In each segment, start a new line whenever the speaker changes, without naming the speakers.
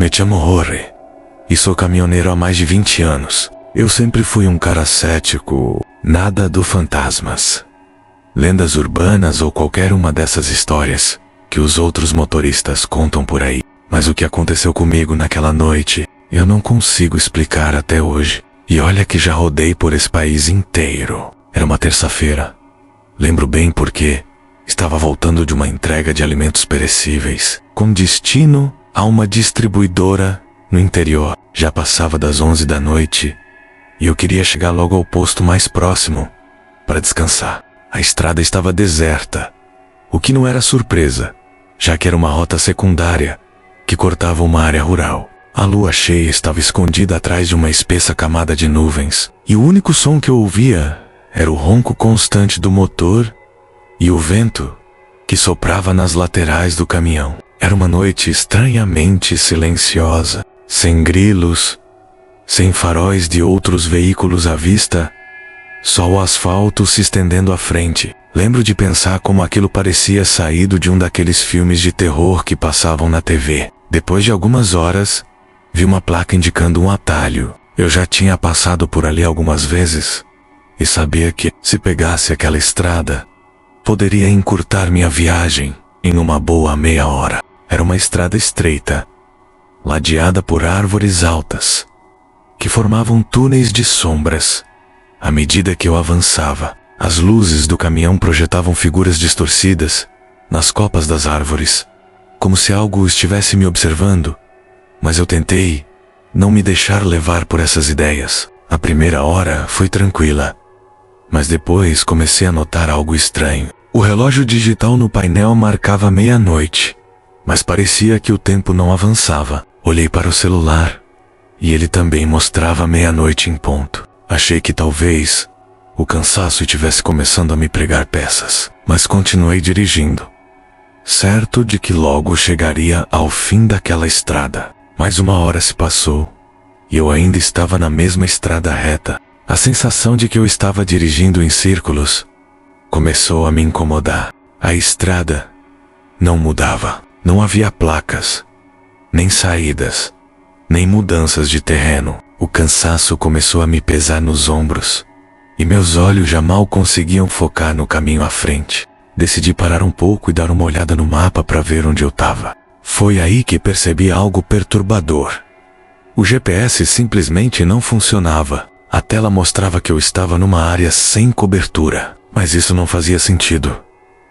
Me chamo Jorge e sou caminhoneiro há mais de 20 anos. Eu sempre fui um cara cético, nada do fantasmas, lendas urbanas ou qualquer uma dessas histórias que os outros motoristas contam por aí. Mas o que aconteceu comigo naquela noite, eu não consigo explicar até hoje. E olha que já rodei por esse país inteiro. Era uma terça-feira. Lembro bem porque estava voltando de uma entrega de alimentos perecíveis, com destino a uma distribuidora no interior. Já passava das 11 da noite e eu queria chegar logo ao posto mais próximo para descansar. A estrada estava deserta, o que não era surpresa, já que era uma rota secundária que cortava uma área rural. A lua cheia estava escondida atrás de uma espessa camada de nuvens, e o único som que eu ouvia era o ronco constante do motor e o vento que soprava nas laterais do caminhão. Era uma noite estranhamente silenciosa, sem grilos, sem faróis de outros veículos à vista, só o asfalto se estendendo à frente. Lembro de pensar como aquilo parecia saído de um daqueles filmes de terror que passavam na TV. Depois de algumas horas, vi uma placa indicando um atalho. Eu já tinha passado por ali algumas vezes e sabia que, se pegasse aquela estrada, poderia encurtar minha viagem em uma boa meia hora. Era uma estrada estreita, ladeada por árvores altas, que formavam túneis de sombras. À medida que eu avançava, as luzes do caminhão projetavam figuras distorcidas nas copas das árvores, como se algo estivesse me observando, mas eu tentei não me deixar levar por essas ideias. A primeira hora foi tranquila, mas depois comecei a notar algo estranho. O relógio digital no painel marcava meia-noite, mas parecia que o tempo não avançava. Olhei para o celular e ele também mostrava meia-noite em ponto. Achei que talvez o cansaço estivesse começando a me pregar peças, mas continuei dirigindo, certo de que logo chegaria ao fim daquela estrada. Mais uma hora se passou e eu ainda estava na mesma estrada reta. A sensação de que eu estava dirigindo em círculos começou a me incomodar. A estrada não mudava. Não havia placas, nem saídas, nem mudanças de terreno. O cansaço começou a me pesar nos ombros e meus olhos já mal conseguiam focar no caminho à frente. Decidi parar um pouco e dar uma olhada no mapa para ver onde eu estava. Foi aí que percebi algo perturbador. O GPS simplesmente não funcionava. A tela mostrava que eu estava numa área sem cobertura, mas isso não fazia sentido,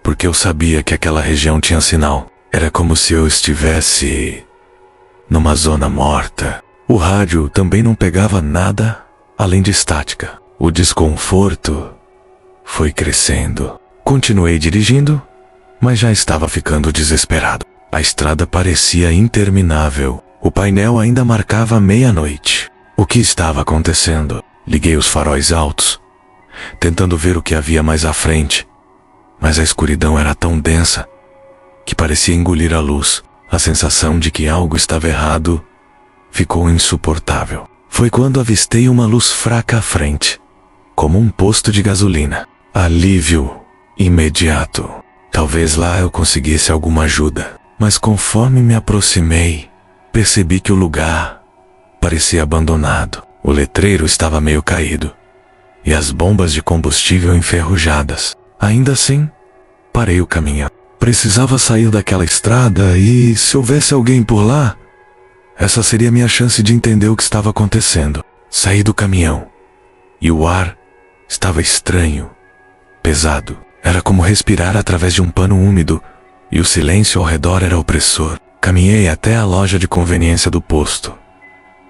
porque eu sabia que aquela região tinha sinal. Era como se eu estivesse numa zona morta. O rádio também não pegava nada além de estática. O desconforto foi crescendo. Continuei dirigindo, mas já estava ficando desesperado. A estrada parecia interminável. O painel ainda marcava meia-noite. O que estava acontecendo? Liguei os faróis altos, tentando ver o que havia mais à frente, mas a escuridão era tão densa que parecia engolir a luz. A sensação de que algo estava errado ficou insuportável. Foi quando avistei uma luz fraca à frente, como um posto de gasolina. Alívio imediato. Talvez lá eu conseguisse alguma ajuda, mas conforme me aproximei, percebi que o lugar parecia abandonado. O letreiro estava meio caído e as bombas de combustível enferrujadas. Ainda assim, parei o caminhão. Precisava sair daquela estrada e, se houvesse alguém por lá, essa seria minha chance de entender o que estava acontecendo. Saí do caminhão e o ar estava estranho, pesado. Era como respirar através de um pano úmido e o silêncio ao redor era opressor. Caminhei até a loja de conveniência do posto,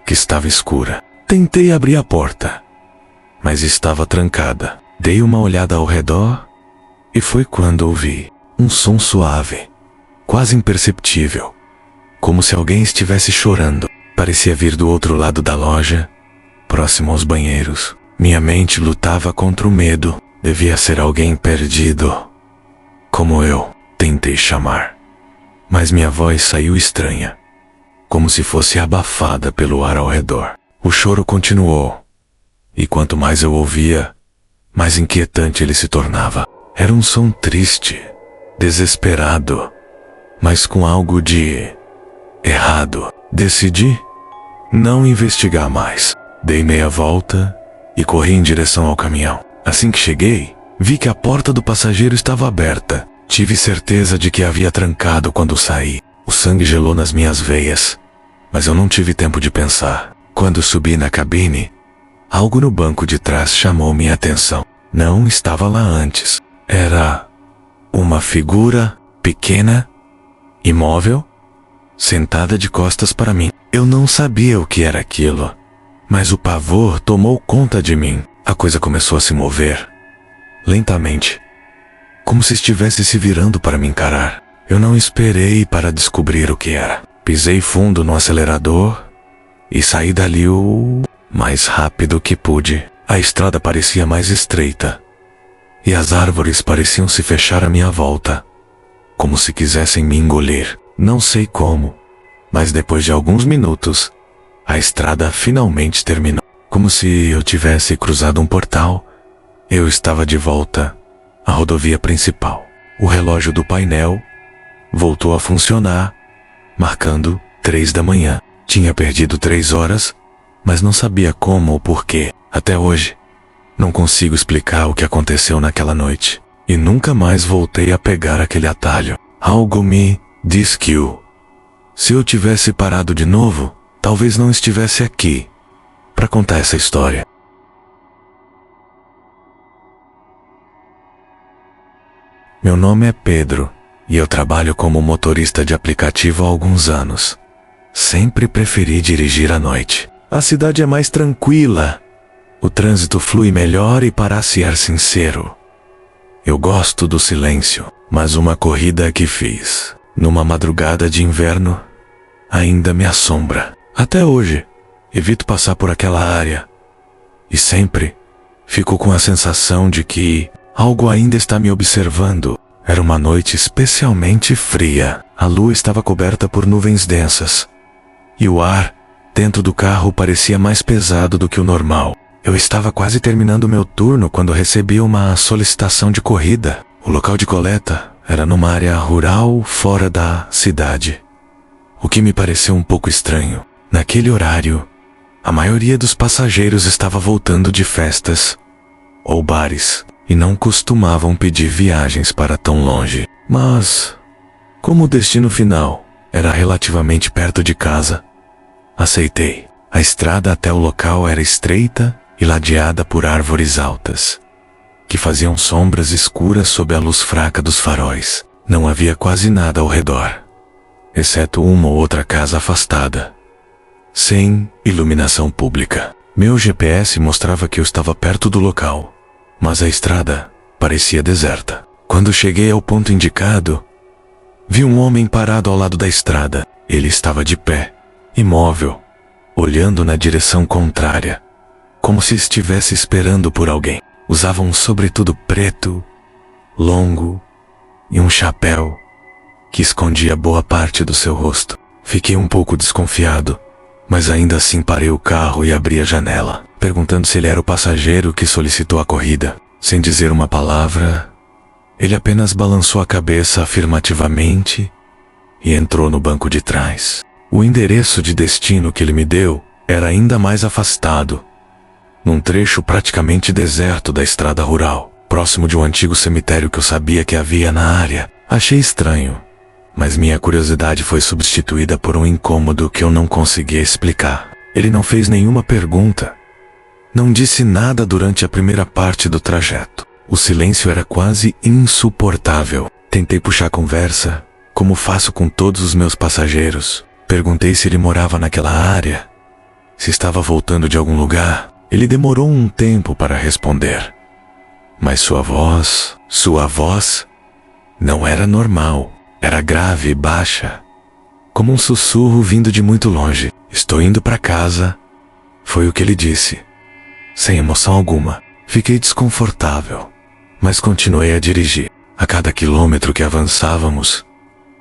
que estava escura. Tentei abrir a porta, mas estava trancada. Dei uma olhada ao redor e foi quando ouvi um som suave, quase imperceptível, como se alguém estivesse chorando. Parecia vir do outro lado da loja, próximo aos banheiros. Minha mente lutava contra o medo. Devia ser alguém perdido, como eu. Tentei chamar, mas minha voz saiu estranha, como se fosse abafada pelo ar ao redor. O choro continuou, e quanto mais eu ouvia, mais inquietante ele se tornava. Era um som triste, desesperado, mas com algo de errado. Decidi não investigar mais. Dei meia volta e corri em direção ao caminhão. Assim que cheguei, vi que a porta do passageiro estava aberta. Tive certeza de que havia trancado quando saí. O sangue gelou nas minhas veias, mas eu não tive tempo de pensar. Quando subi na cabine, algo no banco de trás chamou minha atenção. Não estava lá antes. Era uma figura pequena, imóvel, sentada de costas para mim. Eu não sabia o que era aquilo, mas o pavor tomou conta de mim. A coisa começou a se mover, lentamente, como se estivesse se virando para me encarar. Eu não esperei para descobrir o que era. Pisei fundo no acelerador e saí dali o mais rápido que pude. A estrada parecia mais estreita e as árvores pareciam se fechar à minha volta, como se quisessem me engolir. Não sei como, mas depois de alguns minutos, a estrada finalmente terminou. Como se eu tivesse cruzado um portal, eu estava de volta à rodovia principal. O relógio do painel voltou a funcionar, marcando 3 da manhã. Tinha perdido 3 horas, mas não sabia como ou porquê. Até hoje, não consigo explicar o que aconteceu naquela noite. E nunca mais voltei a pegar aquele atalho. Algo me diz que se eu tivesse parado de novo, talvez não estivesse aqui para contar essa história. Meu nome é Pedro e eu trabalho como motorista de aplicativo há alguns anos. Sempre preferi dirigir à noite. A cidade é mais tranquila, o trânsito flui melhor e, para ser sincero, eu gosto do silêncio. Mas uma corrida que fiz numa madrugada de inverno ainda me assombra. Até hoje, evito passar por aquela área e sempre fico com a sensação de que algo ainda está me observando. Era uma noite especialmente fria. A lua estava coberta por nuvens densas e o ar dentro do carro parecia mais pesado do que o normal. Eu estava quase terminando meu turno quando recebi uma solicitação de corrida. O local de coleta era numa área rural fora da cidade, o que me pareceu um pouco estranho. Naquele horário, a maioria dos passageiros estava voltando de festas ou bares e não costumavam pedir viagens para tão longe. Mas, como o destino final era relativamente perto de casa, aceitei. A estrada até o local era estreita e ladeada por árvores altas, que faziam sombras escuras sob a luz fraca dos faróis. Não havia quase nada ao redor, exceto uma ou outra casa afastada, sem iluminação pública. Meu GPS mostrava que eu estava perto do local, mas a estrada parecia deserta. Quando cheguei ao ponto indicado, vi um homem parado ao lado da estrada. Ele estava de pé, imóvel, olhando na direção contrária, como se estivesse esperando por alguém. Usava um sobretudo preto, longo, e um chapéu que escondia boa parte do seu rosto. Fiquei um pouco desconfiado, mas ainda assim parei o carro e abri a janela, perguntando se ele era o passageiro que solicitou a corrida. Sem dizer uma palavra, ele apenas balançou a cabeça afirmativamente e entrou no banco de trás. O endereço de destino que ele me deu era ainda mais afastado, num trecho praticamente deserto da estrada rural, próximo de um antigo cemitério que eu sabia que havia na área. Achei estranho, mas minha curiosidade foi substituída por um incômodo que eu não conseguia explicar. Ele não fez nenhuma pergunta, não disse nada durante a primeira parte do trajeto. O silêncio era quase insuportável. Tentei puxar conversa, como faço com todos os meus passageiros. Perguntei se ele morava naquela área, se estava voltando de algum lugar. Ele demorou um tempo para responder, mas sua voz não era normal. Era grave e baixa, como um sussurro vindo de muito longe. Estou indo para casa, foi o que ele disse, sem emoção alguma. Fiquei desconfortável, mas continuei a dirigir. A cada quilômetro que avançávamos,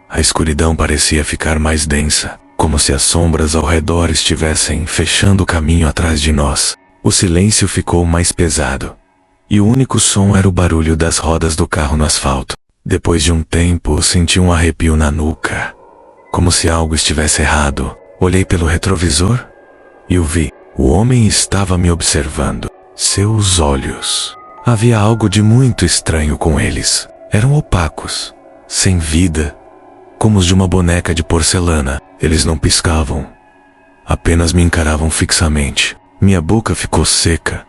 a escuridão parecia ficar mais densa, como se as sombras ao redor estivessem fechando o caminho atrás de nós. O silêncio ficou mais pesado, e o único som era o barulho das rodas do carro no asfalto. Depois de um tempo, senti um arrepio na nuca, como se algo estivesse errado. Olhei pelo retrovisor e o vi. O homem estava me observando. Seus olhos. Havia algo de muito estranho com eles. Eram opacos, sem vida, como os de uma boneca de porcelana. Eles não piscavam. Apenas me encaravam fixamente. Minha boca ficou seca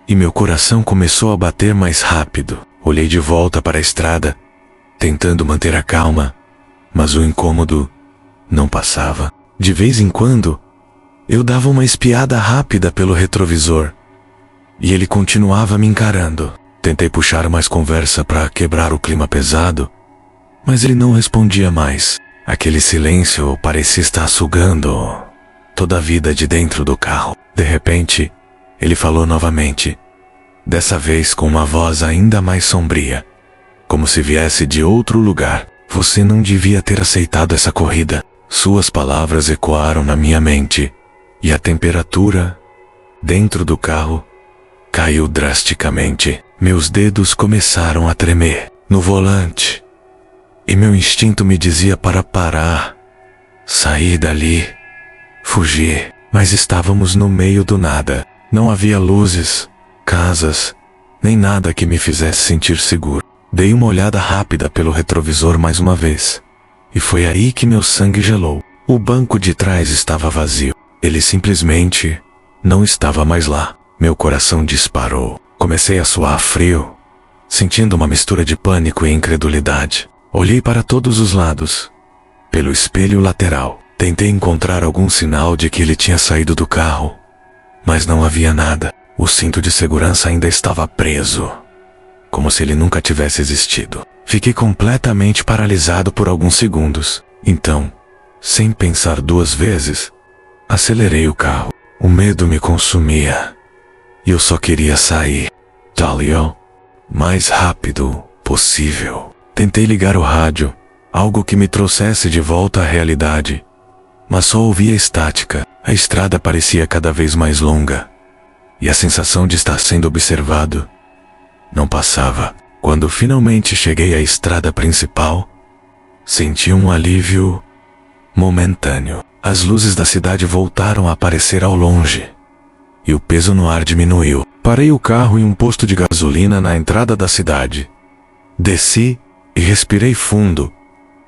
e meu coração começou a bater mais rápido. Olhei de volta para a estrada, tentando manter a calma, mas o incômodo não passava. De vez em quando, eu dava uma espiada rápida pelo retrovisor e ele continuava me encarando. Tentei puxar mais conversa para quebrar o clima pesado, mas ele não respondia mais. Aquele silêncio parecia estar sugando toda a vida de dentro do carro. De repente, ele falou novamente, dessa vez com uma voz ainda mais sombria, como se viesse de outro lugar. Você não devia ter aceitado essa corrida. Suas palavras ecoaram na minha mente, e a temperatura dentro do carro caiu drasticamente. Meus dedos começaram a tremer no volante, e meu instinto me dizia para parar, sair dali, fugir. Mas estávamos no meio do nada. Não havia luzes, casas, nem nada que me fizesse sentir seguro. Dei uma olhada rápida pelo retrovisor mais uma vez, e foi aí que meu sangue gelou. O banco de trás estava vazio. Ele simplesmente não estava mais lá. Meu coração disparou. Comecei a suar frio, sentindo uma mistura de pânico e incredulidade. Olhei para todos os lados, pelo espelho lateral. Tentei encontrar algum sinal de que ele tinha saído do carro, mas não havia nada. O cinto de segurança ainda estava preso, como se ele nunca tivesse existido. Fiquei completamente paralisado por alguns segundos. Então, sem pensar duas vezes, acelerei o carro. O medo me consumia, e eu só queria sair dali o mais rápido possível. Tentei ligar o rádio, algo que me trouxesse de volta à realidade, mas só ouvia estática. A estrada parecia cada vez mais longa, e a sensação de estar sendo observado não passava. Quando finalmente cheguei à estrada principal, senti um alívio momentâneo. As luzes da cidade voltaram a aparecer ao longe, e o peso no ar diminuiu. Parei o carro em um posto de gasolina na entrada da cidade. Desci e respirei fundo,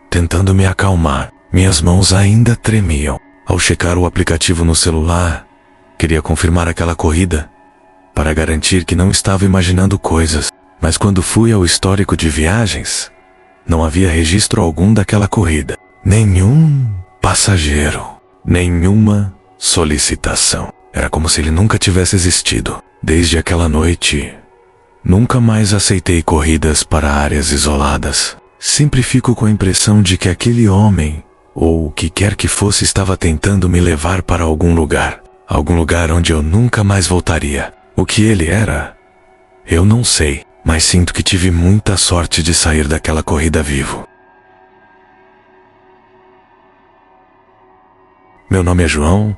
tentando me acalmar. Minhas mãos ainda tremiam. Ao checar o aplicativo no celular, queria confirmar aquela corrida, para garantir que não estava imaginando coisas. Mas quando fui ao histórico de viagens, não havia registro algum daquela corrida. Nenhum passageiro, nenhuma solicitação. Era como se ele nunca tivesse existido. Desde aquela noite, nunca mais aceitei corridas para áreas isoladas. Sempre fico com a impressão de que aquele homem, ou o que quer que fosse, estava tentando me levar para algum lugar onde eu nunca mais voltaria. O que ele era, eu não sei, mas sinto que tive muita sorte de sair daquela corrida vivo. Meu nome é João,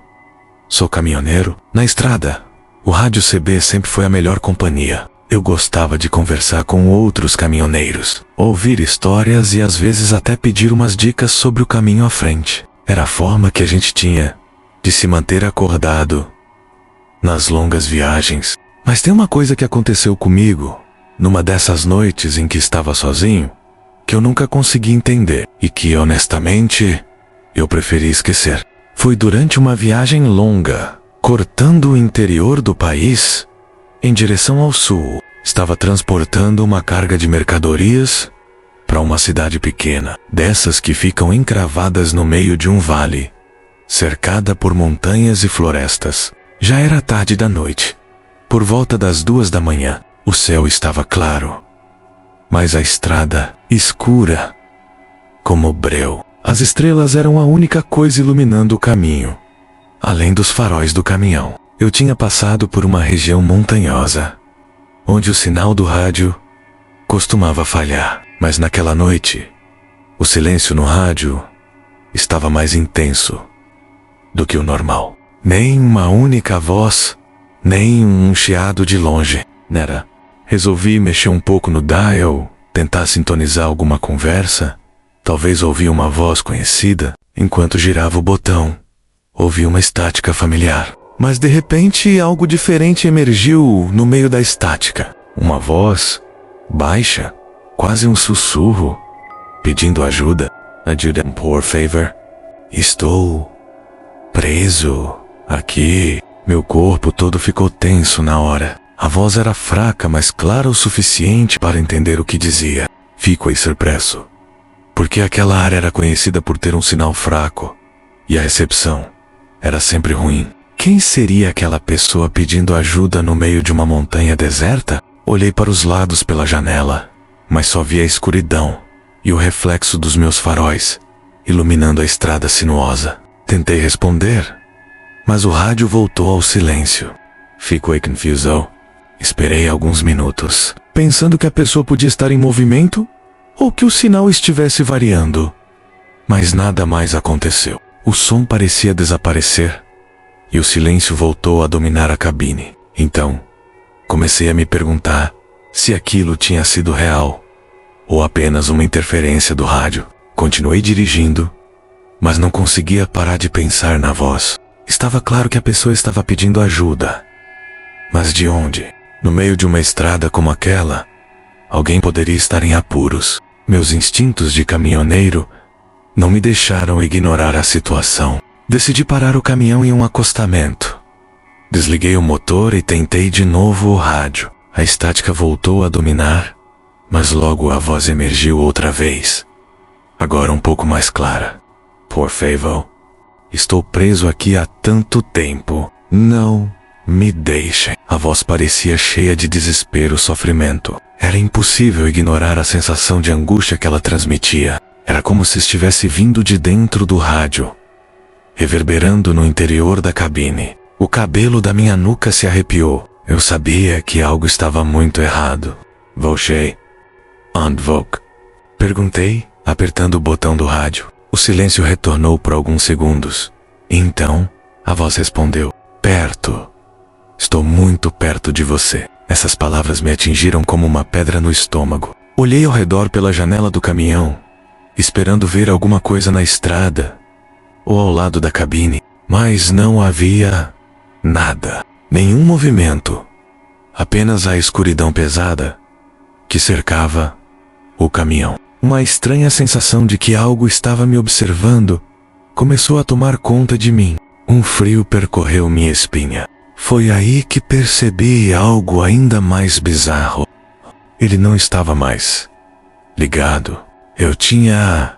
sou caminhoneiro. Na estrada, o rádio CB sempre foi a melhor companhia. Eu gostava de conversar com outros caminhoneiros, ouvir histórias e às vezes até pedir umas dicas sobre o caminho à frente. Era a forma que a gente tinha de se manter acordado nas longas viagens. Mas tem uma coisa que aconteceu comigo, numa dessas noites em que estava sozinho, que eu nunca consegui entender e que, honestamente, eu preferi esquecer. Foi durante uma viagem longa, cortando o interior do país em direção ao sul. Estava transportando uma carga de mercadorias para uma cidade pequena, dessas que ficam encravadas no meio de um vale, cercada por montanhas e florestas. Já era tarde da noite. Por volta das 2 da manhã, o céu estava claro, mas a estrada escura como breu. As estrelas eram a única coisa iluminando o caminho, além dos faróis do caminhão. Eu tinha passado por uma região montanhosa, onde o sinal do rádio costumava falhar. Mas naquela noite, o silêncio no rádio estava mais intenso do que o normal. Nem uma única voz, nem um chiado de longe. Nera, resolvi mexer um pouco no dial, tentar sintonizar alguma conversa. Talvez ouvir uma voz conhecida. Enquanto girava o botão, ouvi uma estática familiar. Mas de repente algo diferente emergiu no meio da estática. Uma voz, baixa, quase um sussurro, pedindo ajuda. Ajuda, por favor. Estou preso aqui. Meu corpo todo ficou tenso na hora. A voz era fraca, mas clara o suficiente para entender o que dizia. Fiquei surpreso, porque aquela área era conhecida por ter um sinal fraco, e a recepção era sempre ruim. Quem seria aquela pessoa pedindo ajuda no meio de uma montanha deserta? Olhei para os lados pela janela, mas só vi a escuridão e o reflexo dos meus faróis, iluminando a estrada sinuosa. Tentei responder, mas o rádio voltou ao silêncio. Fiquei confuso. Esperei alguns minutos, pensando que a pessoa podia estar em movimento ou que o sinal estivesse variando. Mas nada mais aconteceu. O som parecia desaparecer e o silêncio voltou a dominar a cabine. Então, comecei a me perguntar se aquilo tinha sido real ou apenas uma interferência do rádio. Continuei dirigindo, mas não conseguia parar de pensar na voz. Estava claro que a pessoa estava pedindo ajuda. Mas de onde? No meio de uma estrada como aquela, alguém poderia estar em apuros. Meus instintos de caminhoneiro não me deixaram ignorar a situação. Decidi parar o caminhão em um acostamento. Desliguei o motor e tentei de novo o rádio. A estática voltou a dominar, mas logo a voz emergiu outra vez. Agora um pouco mais clara. Por favor. Estou preso aqui há tanto tempo. Não me deixem. A voz parecia cheia de desespero e sofrimento. Era impossível ignorar a sensação de angústia que ela transmitia. Era como se estivesse vindo de dentro do rádio, reverberando no interior da cabine. O cabelo da minha nuca se arrepiou. Eu sabia que algo estava muito errado. Volchei. Andvok? Perguntei, apertando o botão do rádio. O silêncio retornou por alguns segundos. Então, a voz respondeu. Perto. Estou muito perto de você. Essas palavras me atingiram como uma pedra no estômago. Olhei ao redor pela janela do caminhão, esperando ver alguma coisa na estrada ou ao lado da cabine, mas não havia nada. Nenhum movimento. Apenas a escuridão pesada que cercava o caminhão. Uma estranha sensação de que algo estava me observando começou a tomar conta de mim. Um frio percorreu minha espinha. Foi aí que percebi algo ainda mais bizarro. Ele não estava mais ligado. Eu tinha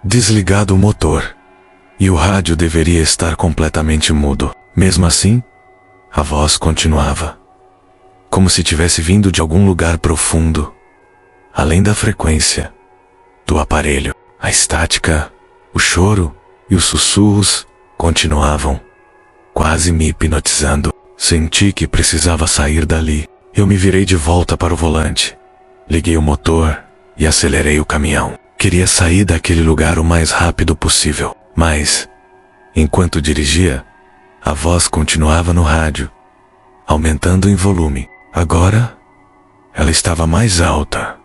desligado o motor e o rádio deveria estar completamente mudo. Mesmo assim, a voz continuava, como se tivesse vindo de algum lugar profundo, além da frequência do aparelho. A estática, o choro e os sussurros continuavam, quase me hipnotizando. Senti que precisava sair dali. Eu me virei de volta para o volante. Liguei o motor e acelerei o caminhão. Queria sair daquele lugar o mais rápido possível. Mas, enquanto dirigia, a voz continuava no rádio, aumentando em volume. Agora, ela estava mais alta,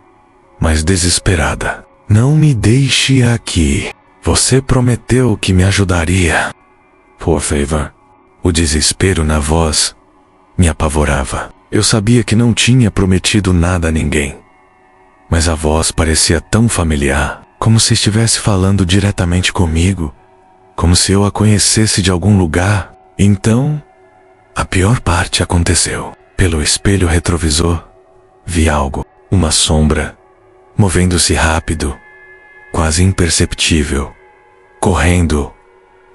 mais desesperada. Não me deixe aqui. Você prometeu que me ajudaria. Por favor. O desespero na voz me apavorava. Eu sabia que não tinha prometido nada a ninguém, mas a voz parecia tão familiar, como se estivesse falando diretamente comigo, como se eu a conhecesse de algum lugar. Então, a pior parte aconteceu. Pelo espelho retrovisor, vi algo, uma sombra, movendo-se rápido, quase imperceptível, correndo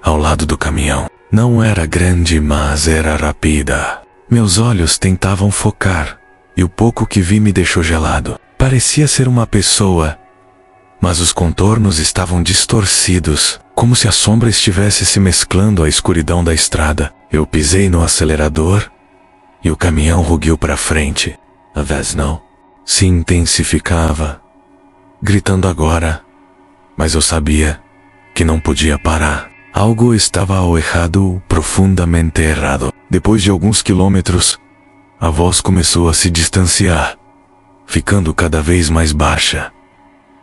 ao lado do caminhão. Não era grande, mas era rápida. Meus olhos tentavam focar, e o pouco que vi me deixou gelado. Parecia ser uma pessoa, mas os contornos estavam distorcidos, como se a sombra estivesse se mesclando à escuridão da estrada. Eu pisei no acelerador, e o caminhão rugiu para frente. A voz não se intensificava, gritando agora, mas eu sabia que não podia parar. Algo estava ao errado, profundamente errado. Depois de alguns quilômetros, a voz começou a se distanciar, ficando cada vez mais baixa,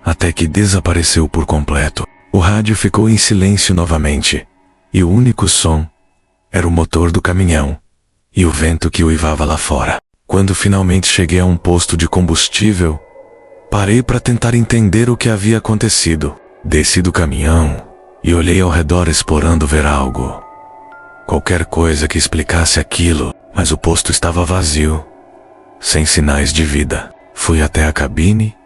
até que desapareceu por completo. O rádio ficou em silêncio novamente, e o único som era o motor do caminhão e o vento que uivava lá fora. Quando finalmente cheguei a um posto de combustível, parei para tentar entender o que havia acontecido. Desci do caminhão e olhei ao redor explorando ver algo. Qualquer coisa que explicasse aquilo, mas o posto estava vazio, sem sinais de vida. Fui até a cabine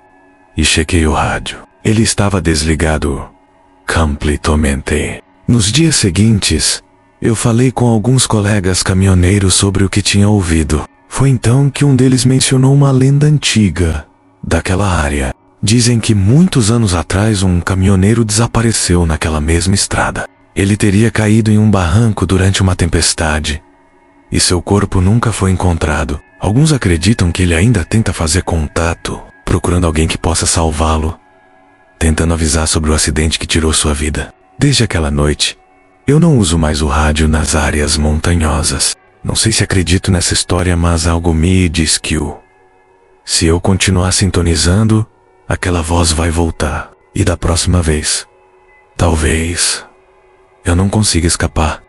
e chequei o rádio. Ele estava desligado completamente. Nos dias seguintes, eu falei com alguns colegas caminhoneiros sobre o que tinha ouvido. Foi então que um deles mencionou uma lenda antiga daquela área. Dizem que muitos anos atrás um caminhoneiro desapareceu naquela mesma estrada. Ele teria caído em um barranco durante uma tempestade e seu corpo nunca foi encontrado. Alguns acreditam que ele ainda tenta fazer contato, procurando alguém que possa salvá-lo, tentando avisar sobre o acidente que tirou sua vida. Desde aquela noite, eu não uso mais o rádio nas áreas montanhosas. Não sei se acredito nessa história, mas algo me diz que se eu continuar sintonizando, aquela voz vai voltar. E da próxima vez, talvez, eu não consiga escapar.